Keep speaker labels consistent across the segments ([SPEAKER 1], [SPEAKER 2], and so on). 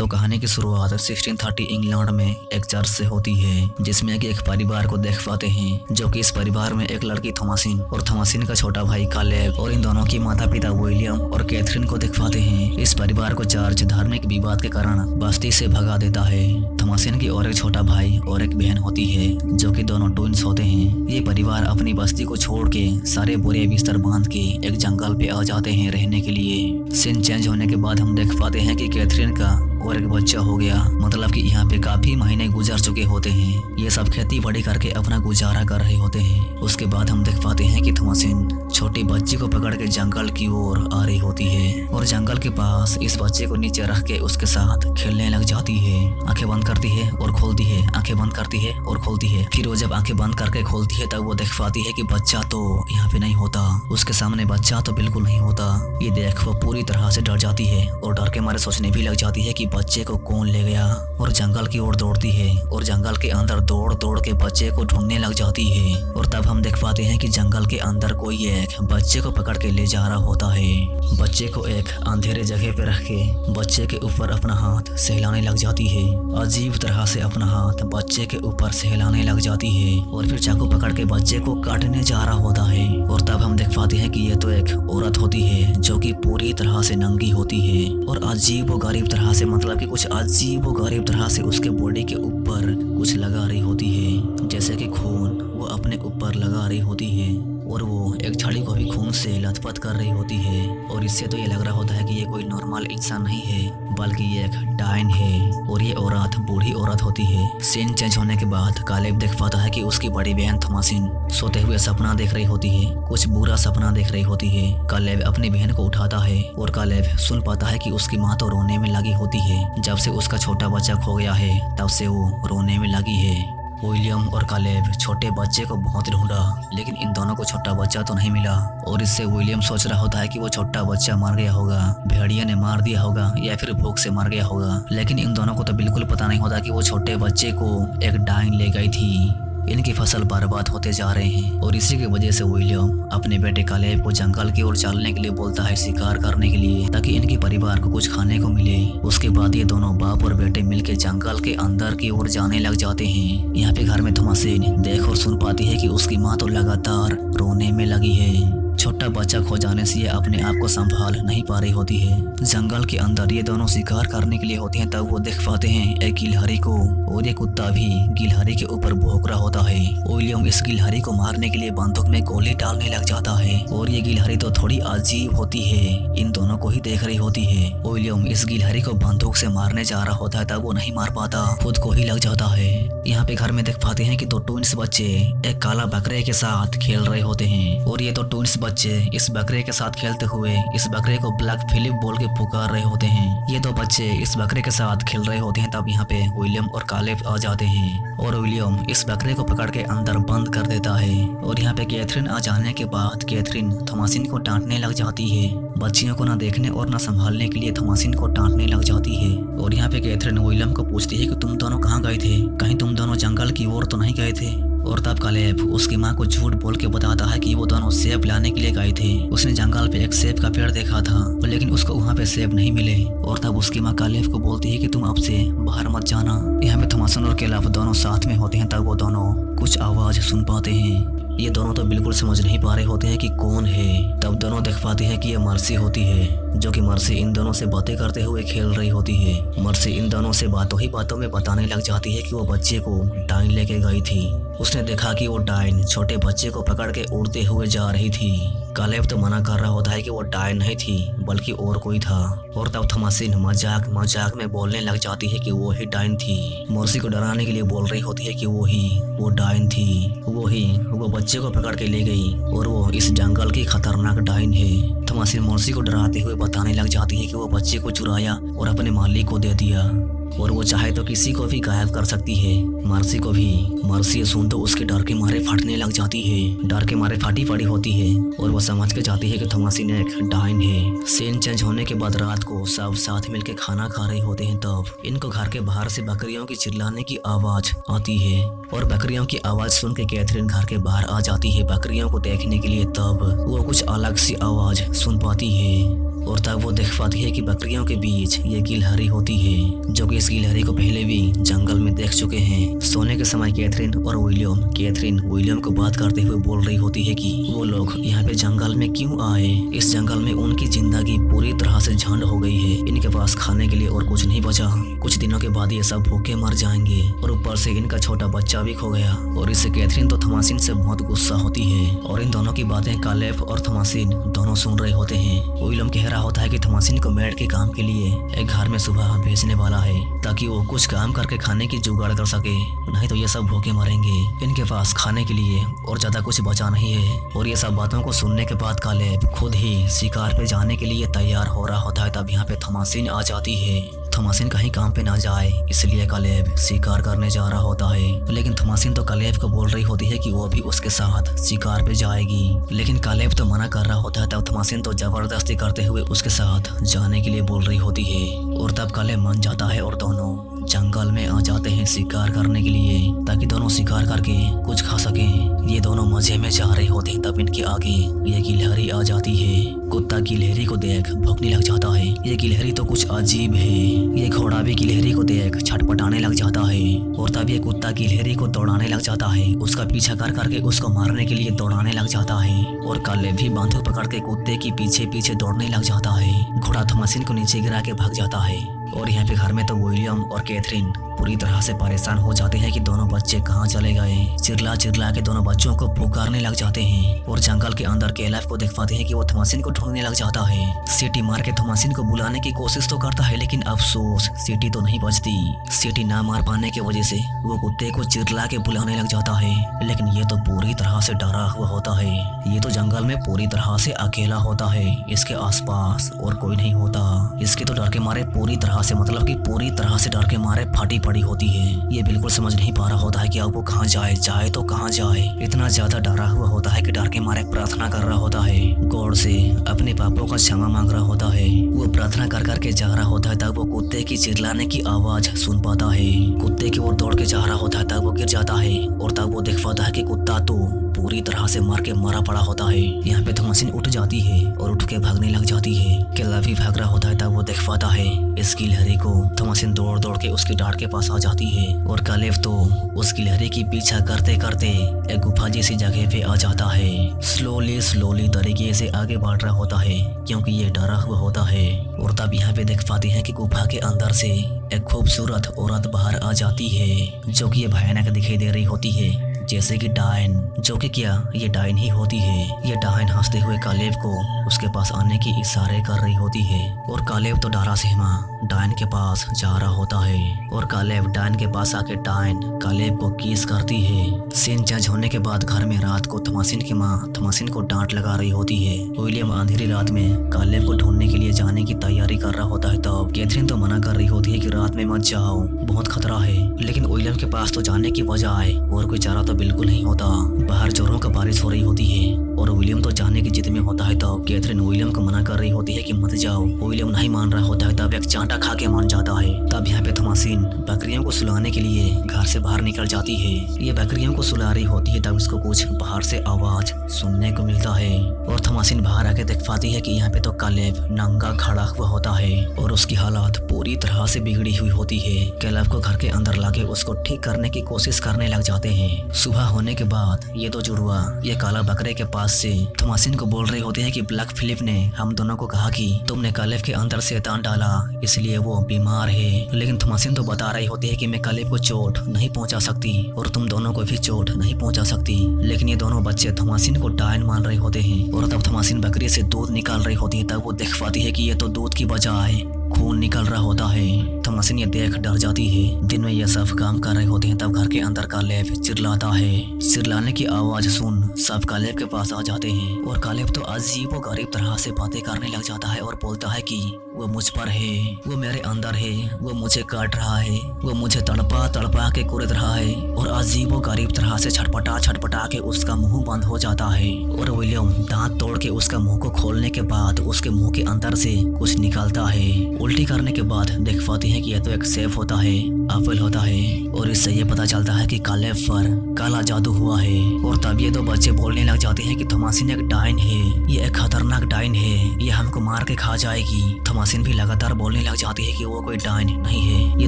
[SPEAKER 1] तो कहानी की शुरुआत 1630 इंग्लैंड में एक चर्च से होती है, जिसमें कि एक परिवार को देख पाते हैं, जो कि इस परिवार में एक लड़की थॉमसिन और थॉमसिन का छोटा भाई कालेब और इन दोनों की माता पिता विलियम और कैथरीन को देख पाते हैं। इस परिवार को चर्च धार्मिक विवाद के कारण बस्ती से भगा देता है। थॉमसिन की और एक छोटा भाई और एक बहन होती है, जो कि दोनों ट्विंस होते हैं। ये परिवार अपनी बस्ती को छोड़ के सारे बुरे बिस्तर बांध के एक जंगल पे आ जाते हैं रहने के लिए। सीन चेंज होने के बाद हम देख पाते हैं कि कैथरीन का और एक बच्चा हो गया, मतलब कि यहाँ पे काफी महीने गुजर चुके होते हैं। ये सब खेती बाड़ी करके अपना गुजारा कर रहे होते हैं। उसके बाद हम देख पाते हैं कि थॉमसिन छोटी बच्ची को पकड़ के जंगल की ओर आ रही होती है और जंगल के पास इस बच्चे को नीचे रख के उसके साथ खेलने लग जाती है। आंखें बंद करती है और खोलती है, आंखें बंद करती है और खोलती है। फिर वो जब आंखें बंद करके खोलती है तब वो देख पाती है कि बच्चा तो यहाँ पे नहीं होता, उसके सामने बच्चा तो बिल्कुल नहीं होता। ये देख वो पूरी तरह से डर जाती है और डर के मारे सोचने भी लग जाती है कि बच्चे को कौन ले गया, और जंगल की ओर दौड़ती है और जंगल के अंदर दौड़ दौड़ के बच्चे को ढूंढने लग जाती है। और तब हम देख पाते हैं कि जंगल के अंदर कोई एक बच्चे को पकड़ के ले जा रहा होता है। बच्चे को एक अंधेरे जगह पे रख के बच्चे के ऊपर अपना हाथ सहलाने लग जाती है। अजीब तरह से अपना हाथ बच्चे के ऊपर सहलाने लग जाती है और फिर चाकू पकड़ के बच्चे को काटने जा रहा होता है। और तब हम देख पाते हैं कि ये तो एक औरत होती है, जो कि पूरी तरह से नंगी होती है और अजीब व गरीब तरह से, मतलब कि कुछ अजीब व गरीब तरह से उसके बॉडी के ऊपर कुछ लगा रही होती है, जैसे कि खून वो अपने ऊपर लगा रही होती है और वो एक छड़ी को भी खून से लथपथ कर रही होती है। और इससे तो ये लग रहा होता है कि ये कोई नॉर्मल इंसान नहीं है, बल्कि ये एक डायन है और ये औरत बूढ़ी औरत होती है। सीन चेंज होने के बाद कालेब देख पाता है कि उसकी बड़ी बहन थॉमसिन सोते हुए सपना देख रही होती है, कुछ बुरा सपना देख रही होती है। कालेब अपनी बहन को उठाता है और कालेब सुन पाता है कि उसकी माँ तो रोने में लगी होती है। जब से उसका छोटा बच्चा खो गया है तब से वो रोने में लगी है। विलियम और कालेब छोटे बच्चे को बहुत ढूंढा, लेकिन इन दोनों को छोटा बच्चा तो नहीं मिला। और इससे विलियम सोच रहा होता है कि वो छोटा बच्चा मर गया होगा, भेड़िया ने मार दिया होगा या फिर भूख से मर गया होगा। लेकिन इन दोनों को तो बिल्कुल पता नहीं होता कि वो छोटे बच्चे को एक डायन ले गई थी। इनकी फसल बर्बाद होते जा रहे हैं और इसी की वजह से विलियम अपने बेटे कालेब को जंगल की ओर चलने के लिए बोलता है, शिकार करने के लिए, ताकि इनके परिवार को कुछ खाने को मिले। उसके बाद ये दोनों बाप और बेटे मिलके जंगल के अंदर की ओर जाने लग जाते हैं। यहाँ पे घर में थॉमसिन देख और सुन पाती है कि उसकी माँ तो लगातार रोने में लगी है। छोटा बच्चा खो जाने से ये अपने आप को संभाल नहीं पा रही होती है। जंगल के अंदर ये दोनों शिकार करने के लिए होते हैं, तब वो देख पाते हैं एक गिलहरी को और ये कुत्ता भी गिलहरी के ऊपर भौंक रहा होता है। विलियम इस गिलहरी को मारने के लिए बंदूक में गोली डालने लग जाता है और ये गिलहरी तो थोड़ी अजीब होती है, इन दोनों को ही देख रही होती है। विलियम इस गिलहरी को बंदूक से मारने जा रहा होता है, तब वो नहीं मार पाता, खुद को ही लग जाता है। यहाँ पे घर में देख पाते हैं कि दो ट्विंस बच्चे एक काला बकरे के साथ खेल रहे होते हैं और ये दो ट्विंस बच्चे इस बकरे के साथ खेलते हुए इस बकरे को ब्लैक फिलिप बोल के पुकार रहे होते हैं। ये दो बच्चे इस बकरे के साथ खेल रहे होते हैं, तब यहाँ पे विलियम और कालेब आ जाते हैं और विलियम इस बकरे को पकड़ के अंदर बंद कर देता है। और यहाँ पे कैथरीन आ जाने के बाद कैथरीन थॉमसिन को डांटने लग जाती है। बच्चियों को ना देखने और ना संभालने के लिए थॉमसिन को डांटने लग जाती है। और यहाँ पे कैथरीन विलियम को पूछती है कि तुम दोनों कहाँ गए थे, कहीं तुम दोनों जंगल की ओर तो नहीं गए थे। और तब कालेब उसकी माँ को झूठ बोल के बताता है कि वो दोनों सेब लाने के लिए गए थे। उसने जंगल पे एक सेब का पेड़ देखा था, लेकिन उसको वहाँ पे सेब नहीं मिले। और तब उसकी माँ कालेब को बोलती है कि तुम अब से बाहर मत जाना। यहाँ पे थॉमसिन और कालेब दोनों साथ में होते हैं, तब वो दोनों कुछ आवाज सुन पाते हैं। ये दोनों तो बिल्कुल समझ नहीं पा रहे होते हैं कि कौन है। तब दोनों देख पाते हैं कि ये मर्सी होती है, जो कि मर्सी इन दोनों से बातें करते हुए खेल रही होती है। मर्सी इन दोनों से बातों ही बातों में बताने लग जाती है कि वो बच्चे को डायन लेके गई थी। उसने देखा कि वो डायन छोटे बच्चे को पकड़ के उड़ते हुए जा रही थी। कालेब तो मना कर रहा होता है कि वो डायन नहीं थी, बल्कि और कोई था। और तब थॉमसिन मजाक मजाक में बोलने लग जाती है कि वो ही डायन थी। मर्सी को डराने के लिए बोल रही होती है कि वो डायन थी, वो बच्चे को पकड़ के ले गई और वो इस जंगल की खतरनाक डायन है। थॉमसिन मर्सी को डराते हुए बताने लग जाती है कि वो बच्चे को चुराया और अपने मालिक को दे दिया और वो चाहे तो किसी को भी गायब कर सकती है, मर्सी को भी। मर्सी सुन तो उसके डर के मारे फटने लग जाती है, डर के मारे फटी पड़ी होती है और वो समझ के जाती है कि थॉमसिन एक डायन है। सीन चेंज होने के बाद रात को सब साथ मिलके खाना खा रहे होते हैं, तब इनको घर के बाहर से बकरियों की चिल्लाने की आवाज आती है और बकरियों की आवाज सुन के कैथरीन घर के बाहर आ जाती है बकरियों को देखने के लिए। तब वो कुछ अलग सी आवाज सुन पाती है और तब वो देख पाती है कि बकरियों के बीच ये गिलहरी होती है, जो कि इस गिलहरी को पहले भी जंगल में देख चुके हैं। सोने के समय कैथरीन विलियम को बात करते हुए बोल रही होती है कि वो लोग यहाँ पे जंगल में क्यों आए। इस जंगल में उनकी जिंदगी पूरी तरह से झंड हो गई है। इनके पास खाने के लिए और कुछ नहीं बचा। कुछ दिनों के बाद ये सब भूखे मर जाएंगे और ऊपर से इनका छोटा बच्चा भी खो गया। और इससे कैथरीन तो थॉमसिन से बहुत गुस्सा होती है और इन दोनों की बातें कालेब और थॉमसिन दोनों सुन रहे होते हैं। विलियम कह रहा होता है कि थॉमसिन को मेड के काम के लिए एक घर में सुबह भेजने वाला है ताकि वो कुछ काम करके खाने की जुगाड़ कर सके, नहीं तो ये सब भूखे मरेंगे। इनके पास खाने के लिए और ज्यादा कुछ बचा नहीं है। और ये सब बातों को सुनने के बाद कालेब खुद ही शिकार पे जाने के लिए तैयार हो रहा होता है। तब यहाँ पे थॉमसिन आ जाती है। थॉमसिन कहीं काम पे ना जाए इसलिए कालेब शिकार करने जा रहा होता है। लेकिन थॉमसिन तो कालेब को बोल रही होती है कि वो भी उसके साथ शिकार पे जाएगी, लेकिन कालेब तो मना कर रहा होता है। तब थॉमसिन तो जबरदस्ती करते हुए उसके साथ जाने के लिए बोल रही होती है। और तब कालेब मान जाता है और दोनों जंगल में आ जाते हैं शिकार करने के लिए ताकि दोनों शिकार करके कुछ खा सकें। ये दोनों मजे में जा रहे होते हैं। तब इनके आगे ये गिलहरी आ जाती है। कुत्ता गिलहरी को देख भौंकने लग जाता है। ये गिलहरी तो कुछ अजीब है। ये घोड़ा भी गिलहरी को देख छटपटाने लग जाता है। और तब ये कुत्ता गिलहरी को दौड़ाने लग जाता है। उसका पीछा कर करके उसको मारने के लिए दौड़ाने लग जाता है। और कालेब भी बंदूक पकड़ के कुत्ते की पीछे पीछे दौड़ने लग जाता है। घोड़ा थॉमसिन को नीचे गिरा के भाग जाता है। और यहाँ पे घर में तो विलियम और कैथरीन पूरी तरह से परेशान हो जाते हैं कि दोनों बच्चे कहाँ चले गए। चिल्ला चिल्ला के दोनों बच्चों को पुकारने लग जाते हैं। और जंगल के अंदर कैलेब को देख पाते हैं कि वो थॉमसिन को ढूंढने लग जाता है। सीटी मार के थॉमसिन को बुलाने की कोशिश तो करता है, लेकिन अफसोस सीटी तो नहीं बजती। सीटी ना मार पाने की वजह से वो कुत्ते को चिल्ला के बुलाने लग जाता है, लेकिन ये तो पूरी तरह से डरा हुआ होता है। ये तो जंगल में पूरी तरह से अकेला होता है। इसके आसपास और कोई नहीं होता। इसके तो डर के मारे पूरी तरह से, मतलब कि पूरी तरह से डर के मारे फटी पड़ी होती है। ये बिल्कुल समझ नहीं पा रहा होता है कि अब वो कहाँ जाए तो कहाँ जाए। इतना ज्यादा डरा हुआ होता है कि डर के मारे प्रार्थना कर रहा होता है, गॉड से अपने पापों का क्षमा मांग रहा होता है। वो प्रार्थना कर करके जा रहा होता है। तब वो कुत्ते की चिल्लाने की आवाज सुन पाता है। कुत्ते की ओर दौड़ के जा रहा होता है। तब वो गिर जाता है और तब वो देख पाता है कि कुत्ता तो पूरी तरह से मर के मरा पड़ा होता है। यहाँ पे थॉमसिन उठ जाती है और उठ के भागने लग जाती है। कैलेब भी भाग रहा होता है। तब वो देख पाता है इस गिलहरी को। थॉमसिन दौड़ दौड़ के उसकी डांट के पास आ जाती है और कालेब तो उस गिलहरी की पीछा करते करते एक गुफा जैसी जगह पे आ जाता है। स्लोली तरीके से आगे बढ़ रहा होता है क्योंकि ये डरा हुआ होता है। और तब यहाँ पे देख पाते हैं कि गुफा के अंदर से एक खूबसूरत औरत बाहर आ जाती है, जो कि ये भयानक दिखाई दे रही होती है, जैसे कि डायन, जो कि क्या ये डायन ही होती है। ये डायन हंसते हुए कालेब को उसके पास आने की इशारे कर रही होती है। और कालेब तो डरा सहमा डायन के पास जा रहा होता है। और कालेब डायन के पास आके डायन कालेब को किस करती है। सीन चेंज होने के बाद घर में रात को थॉमसिन की माँ थॉमसिन को डांट लगा रही होती है। विलियम अंधेरी रात में कालेब को ढूंढने के लिए जाने की तैयारी कर रहा होता है। तब कैथरीन तो मना कर रही होती है कि रात में मत जाओ, बहुत खतरा है। लेकिन विलियम के पास तो जाने की बजाय और कोई चारा तो बिल्कुल नहीं होता। बाहर जोरों का बारिश हो रही होती है और विलियम तो जाने की जिद में होता है। तब कैथरीन विलियम को मना कर रही होती है कि मत जाओ। विलियम नहीं मान रहा होता है। तब एक चांटा खा के मान जाता है। तब यहाँ पे थॉमसिन बकरियों को सुलाने के लिए घर से बाहर निकल जाती है। ये बकरियों को सुला रही होती है। तब इसको कुछ बाहर से आवाज सुनने को मिलता है और थॉमसिन बाहर आके देख पाती है कि यहाँ पे तो कालेब नंगा खड़ा हुआ होता है और उसकी हालत पूरी तरह से बिगड़ी हुई होती है। कैलेब को घर के अंदर लाके उसको ठीक करने की कोशिश करने लग जाते हैं। सुबह होने के बाद ये तो जुड़वा ये काला बकरे के पास से थॉमसिन को बोल रही होती है कि ब्लैक फिलिप ने हम दोनों को कहा कि तुमने कालेब के अंदर शैतान डाला, इसलिए वो बीमार है। लेकिन थॉमसिन तो बता रही होती है कि मैं कालेब को चोट नहीं पहुंचा सकती और तुम दोनों को भी चोट नहीं पहुंचा सकती। लेकिन ये दोनों बच्चे थॉमसिन को डायन मान रहे होते हैं। और तब थॉमसिन बकरी से दूध निकाल रही होती है। तब वो देख पाती है कि ये तो दूध की बजाय खून निकल रहा होता है। थॉमसिन ये देख डर जाती है। दिन में ये सब काम कर रहे होते हैं। तब घर के अंदर कालेब चिल्लाता है। चिल्लाने की आवाज सुन सब कालेब के पास आ जाते हैं और कालेब तो अजीब व गरीब तरह से बातें करने लग जाता है और बोलता है कि वो मुझ पर है, वो मेरे अंदर है, वो मुझे काट रहा है, वो मुझे तड़पा तड़पा के कुरेद रहा है। और अजीबो गरीब तरह से छटपटा छटपटा के उसका मुंह बंद हो जाता है और विलियम दांत तोड़ के उसका मुंह को खोलने के बाद उसके मुंह के अंदर से कुछ निकलता है। उल्टी करने के बाद देख पाती है कि यह तो एक सेब होता है, एप्पल होता है। और इससे ये पता चलता है कि कालेब पर काला जादू हुआ है। और तब ये दो बच्चे बोलने लग जाते हैं कि थॉमसिन एक डायन है, ये एक खतरनाक डायन है, ये हमको मार के खा जाएगी। थॉमसिन भी लगातार बोलने लग जाती है कि वो कोई डायन नहीं है, ये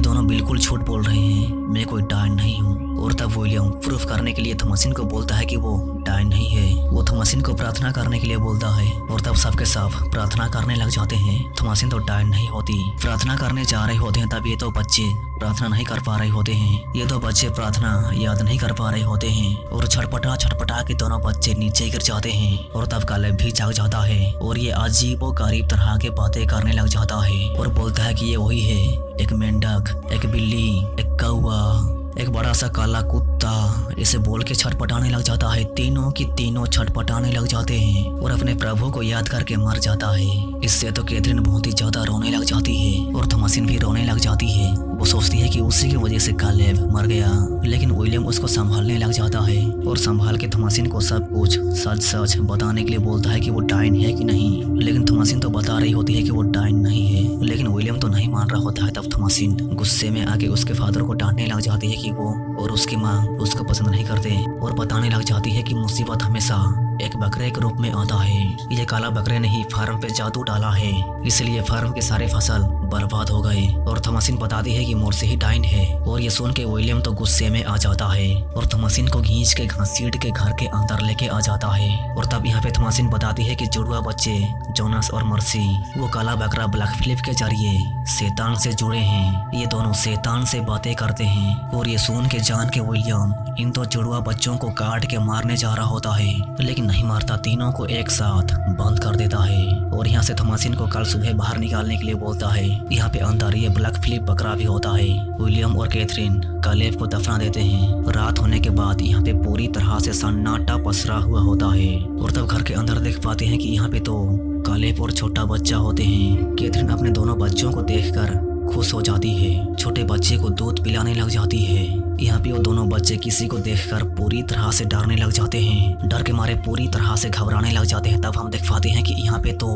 [SPEAKER 1] दोनों बिल्कुल झूठ बोल रहे हैं, मैं कोई डायन नहीं हूँ। और तब विलियम प्रूफ करने के लिए थॉमसिन को बोलता है कि वो डायन नहीं है। वो थॉमसिन को प्रार्थना करने के लिए बोलता है और तब सबके सब प्रार्थना करने लग जाते हैं। थॉमसिन तो डायन नहीं होती। प्रार्थना करने जा रहे होते हैं तब ये तो बच्चे प्रार्थना नहीं कर पा रहे होते हैं। ये दो बच्चे प्रार्थना याद नहीं कर पा रहे होते हैं और छटपटा छटपटा के दोनों बच्चे नीचे गिर जाते हैं। और तब कालेब भी जाग जाता है और ये अजीब और गरीब तरह के बातें करने लग जाता है और बोलता है कि ये वही है, एक मेंढक, एक बिल्ली, एक कौवा, एक बड़ा सा काला कुत्ता। इसे बोल के छटपटाने लग जाता है। तीनों की तीनों छटपटाने लग जाते हैं और अपने प्रभु को याद करके मर जाता है। इससे तो कैथरीन बहुत ही ज्यादा रोने लग जाती है और थॉमसिन भी रोने लग जाती है। वो सोचती है कि उसी की वजह से कालेब मर गया, लेकिन विलियम उसको संभालने लग जाता है और संभाल के थॉमसिन को सब कुछ सच सच बताने के लिए बोलता है कि वो डायन है कि नहीं। लेकिन थॉमसिन तो बता रही होती है कि वो डायन नहीं है, लेकिन विलियम तो नहीं मान रहा होता है। तब थॉमसिन गुस्से में आके उसके फादर को डांटने लग जाती है कि वो और उसकी माँ उसको पसंद नहीं करते और बताने लग जाती है कि मुसीबत हमेशा एक बकरे के रूप में आता है। ये काला बकरे ने ही फार्म पे जादू डाला है, इसलिए फार्म के सारे फसल बर्बाद हो गए। और थॉमसिन बताती है कि मोर्से ही डायन है। और ये सुन के विलियम तो गुस्से में आ जाता है और थॉमसिन को खींच के घसीट के घर के अंदर लेके आ जाता है। और तब यहाँ पे थॉमसिन बताती है कि जुड़वा बच्चे जोनास और मर्सी वो काला बकरा ब्लैक फिलिप के जरिए शैतान से जुड़े हैं। ये दोनों शैतान से बातें करते हैं। और ये सुन के जान के विलियम इन दो जुड़वा बच्चों को काट के मारने जा रहा होता है, लेकिन नहीं मारता, तीनों को एक साथ बंद कर देता है। और यहाँ से थॉमसिन को कल सुबह बाहर निकालने के लिए बोलता है। यहाँ पे अंदर ये ब्लैक फिलिप बकरा भी होता है। विलियम और कैथरीन कालेब को दफना देते हैं। रात होने के बाद यहाँ पे पूरी तरह से सन्नाटा पसरा हुआ होता है। और तब घर के अंदर देख पाते हैं कि यहाँ पे तो कालेब और छोटा बच्चा होते हैं। कैथरीन अपने दोनों बच्चों को देखकर खुश हो जाती है, छोटे बच्चे को दूध पिलाने लग जाती है। यहाँ पे वो दोनों बच्चे किसी को देखकर पूरी तरह से डरने लग जाते हैं, डर के मारे पूरी तरह से घबराने लग जाते हैं। तब हम देख पाते हैं कि यहाँ पे तो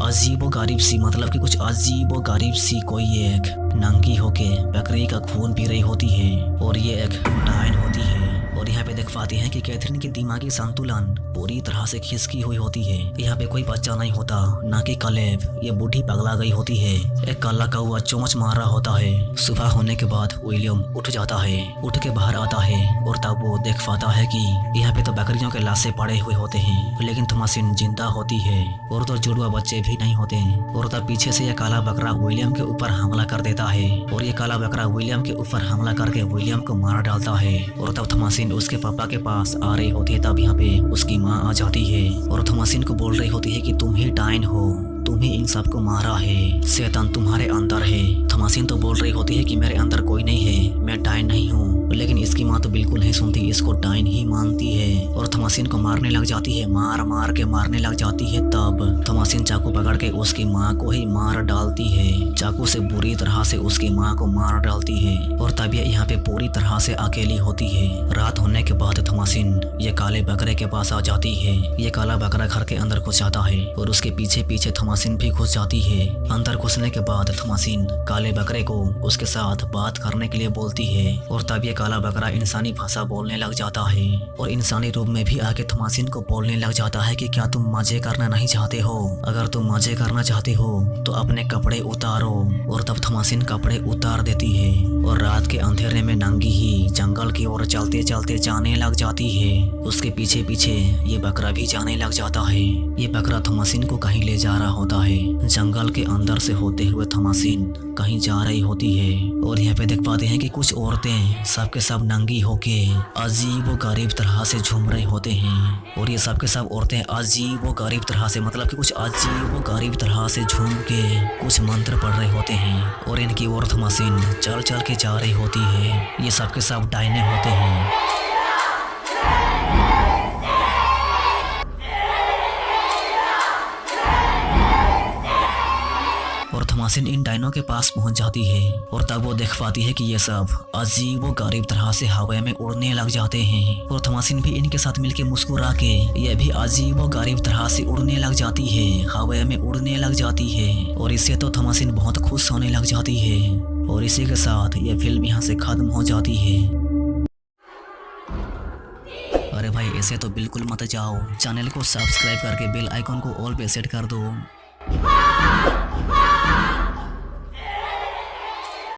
[SPEAKER 1] अजीबो गरीब सी, मतलब कि कुछ अजीबो गरीब सी कोई एक नंगी होके बकरी का खून पी रही होती है और ये एक डायन होती है। और यहाँ पे देख पाते हैं कि कैथरीन की दिमागी संतुलन पूरी तरह से खिसकी हुई होती है। यहाँ पे कोई बच्चा नहीं होता, ना कि कालेब, ये बूढ़ी पगला गई होती है। एक काला कौवा चोंच मार रहा होता है। सुबह होने के बाद विलियम उठ जाता है, उठ के बाहर आता है और तब वो देख पाता है कि यहाँ पे तो बकरियों के लाशें पड़े हुए होते हैं, लेकिन थॉमसिन जिंदा होती है और तो जुड़वा बच्चे भी नहीं होते। और तब पीछे से यह काला बकरा विलियम के ऊपर हमला कर देता है और ये काला बकरा विलियम के ऊपर हमला करके विलियम को मार डालता है। और तब थॉमसिन उसके पापा के पास आ रही होती है। तब यहाँ पे उसकी माँ आ जाती है और थॉमसिन को बोल रही होती है कि तुम ही डायन हो, तुम ही इन सबको मारा है, शैतान तुम्हारे अंदर है। थॉमसिन तो बोल रही होती है कि मेरे अंदर कोई नहीं है, मैं डायन नहीं हूँ। लेकिन इसकी माँ तो बिल्कुल नहीं सुनती, इसको डायन ही मानती है और थॉमसिन को मारने लग जाती है, मार मार के मारने लग जाती है। तब थॉमसिन चाकू पकड़ के उसकी माँ को ही मार डालती है, चाकू से बुरी तरह से उसकी माँ को मार डालती है। और तब ये यहाँ पे पूरी तरह से अकेली होती है। रात होने के बाद थॉमसिन ये काले बकरे के पास आ जाती है। ये काला बकरा घर के अंदर घुस जाता है और उसके पीछे पीछे थॉमसिन भी घुस जाती है। अंदर घुसने के बाद थॉमसिन काले बकरे को उसके साथ बात करने के लिए बोलती है और तब ये काला बकरा इंसानी भाषा बोलने लग जाता है और इंसानी रूप में भी आके थॉमसिन को बोलने लग जाता है कि क्या तुम मजे करना नहीं चाहते हो? अगर तुम मजे करना चाहते हो तो अपने कपड़े उतारो। और तब थॉमसिन कपड़े उतार देती है और रात के अंधेरे में नंगी ही जंगल की ओर चलते चलते जाने लग जाती है। उसके पीछे पीछे ये बकरा भी जाने लग जाता है। ये बकरा थॉमसिन को कहीं ले जा रहा होता है। जंगल के अंदर से होते हुए थॉमसिन कहीं जा रही होती है और यहाँ पे देख पाते हैं कि कुछ औरतें सब के सब नंगी होके अजीब व गरीब तरह से झूम रहे होते हैं। और ये सब के सब औरतें अजीब व गरीब तरह से, मतलब कि कुछ अजीब व गरीब तरह से झूम के कुछ मंत्र पढ़ रहे होते हैं और इनकी ओर थॉमसिन चल चल के जा रही होती है। ये सब के सब डायने होते हैं। थॉमासिन इन डायनो के पास पहुंच जाती है और तब वो देख पाती है कि ये सब अजीब व गरीब तरह से हवा में उड़ने लग जाते हैं और थॉमासिन भी इनके साथ मिलकर मुस्कुरा के यह भी अजीब व गरीब तरह से उड़ने लग जाती है, हवा में उड़ने लग जाती है। और इससे तो थॉमासिन बहुत खुश होने लग जाती है और इसी के साथ यह फिल्म यहाँ से खत्म हो जाती है। अरे भाई ऐसे तो बिल्कुल मत जाओ, चैनल को सब्सक्राइब करके बेल आइकन को ऑल पे सेट कर दो।